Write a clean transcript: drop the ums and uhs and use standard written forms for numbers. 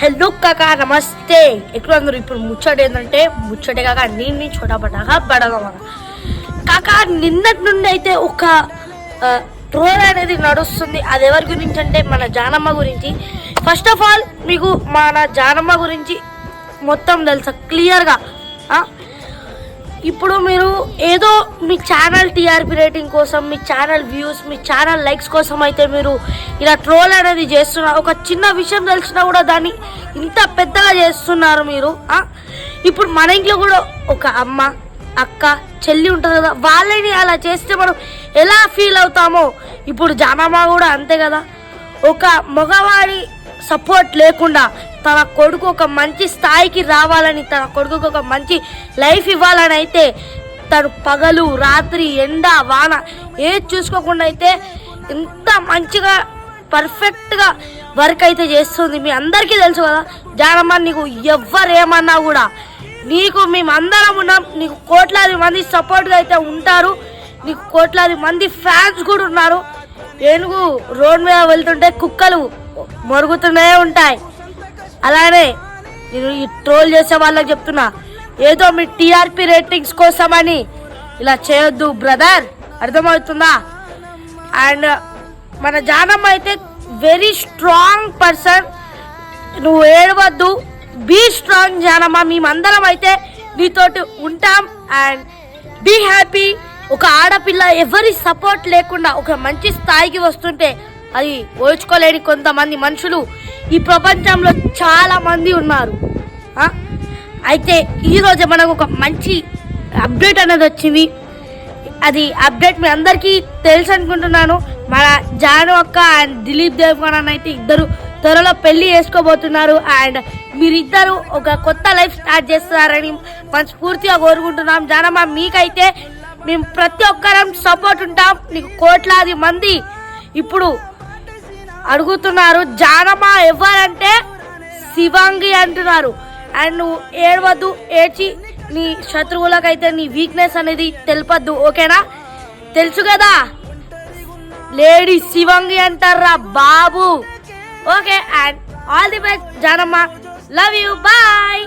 Hello కాకా నమస్తే. ఎక్కడ అందరూ ఇప్పుడు ముచ్చట ఏంటంటే ముచ్చటే కాక నేను చోటపడ్డాక బడగమా కాకా నిన్నటి నుండి అయితే ఒక ట్రోల్ అనేది నడుస్తుంది. అది ఎవరి గురించి అంటే మన జానమ్మ గురించి. ఫస్ట్ ఆఫ్ ఆల్ మీకు మన జానమ్మ గురించి మొత్తం తెలుసా క్లియర్గా. ఇప్పుడు మీరు ఏదో మీ ఛానల్ టీఆర్పీ రేటింగ్ కోసం, మీ ఛానల్ వ్యూస్, మీ ఛానల్ లైక్స్ కోసం అయితే మీరు ఇలా ట్రోల్ అనేది చేస్తున్నారు. ఒక చిన్న విషయం తెలిసినా కూడా దాన్ని ఇంత పెద్దగా చేస్తున్నారు మీరు. ఇప్పుడు మన ఇంట్లో కూడా ఒక అమ్మ, అక్క, చెల్లి ఉంటుంది కదా, వాళ్ళని అలా చేస్తే మనం ఎలా ఫీల్ అవుతామో ఇప్పుడు జానమ్మ కూడా అంతే కదా. ఒక మగవాడి సపోర్ట్ లేకుండా తన కొడుకు ఒక మంచి స్థాయికి రావాలని, తన కొడుకుకి ఒక మంచి లైఫ్ ఇవ్వాలని అయితే తను పగలు రాత్రి ఎండ వాన ఏది చూసుకోకుండా అయితే ఎంత మంచిగా పర్ఫెక్ట్గా వర్క్ అయితే చేస్తుంది. మీ అందరికీ తెలుసు కదా జానమ్మ. నీకు ఎవ్వరేమన్నా కూడా నీకు మేమందరం ఉన్నాం. నీకు కోట్లాది మంది సపోర్ట్గా అయితే ఉంటారు. నీకు కోట్లాది మంది ఫ్యాన్స్ కూడా ఉన్నారు. ఏనుగు రోడ్ మీద వెళ్తుంటే కుక్కలు మరుగుతూనే ఉంటాయి. అలానే నేను ఈ ట్రోల్ చేసే వాళ్ళకి చెప్తున్నా, ఏదో మీ టీఆర్పీ రేటింగ్స్ కోసమని ఇలా చేయొద్దు బ్రదర్, అర్థమవుతుందా? అండ్ మన జానమ్మ అయితే వెరీ స్ట్రాంగ్ పర్సన్. నువ్వు ఏడవద్దు, బీ స్ట్రాంగ్ జానమ్మ. మేమందరం అయితే నీతోటి ఉంటాం. And be happy. ఒక ఆడపిల్ల ఎవరి సపోర్ట్ లేకుండా ఒక మంచి స్థాయికి వస్తుంటే అది ఓర్చుకోలేని కొంతమంది మనుషులు ఈ ప్రపంచంలో చాలా మంది ఉన్నారు. అయితే ఈరోజు మనకు ఒక మంచి అప్డేట్ అనేది వచ్చింది. అది అప్డేట్ మీ అందరికీ తెలుసు అనుకుంటున్నాను. మన జాను అక్క అండ్ దిలీప్ దేవగన్ అయితే ఇద్దరు త్వరలో పెళ్లి చేసుకోబోతున్నారు. అండ్ మీరిద్దరు ఒక కొత్త లైఫ్ స్టార్ట్ చేస్తున్నారని మనస్ఫూర్తిగా కోరుకుంటున్నాం. జానమ్మ, మీకైతే మేము ప్రతి ఒక్కరం సపోర్ట్ ఉంటాం. నీకు కోట్లాది మంది ఇప్పుడు అడుగుతున్నారు జానమ్మ ఎవరంటే శివాంగి అంటున్నారు. అండ్ నువ్వు ఏడవద్దు, ఏడ్చి నీ శత్రువులకైతే నీ వీక్నెస్ అనేది తెలపద్దు, ఓకేనా? తెలుసు కదా లేడీ శివాంగి అంటారా బాబు. Okay, and all the best Janamma. Love you, bye.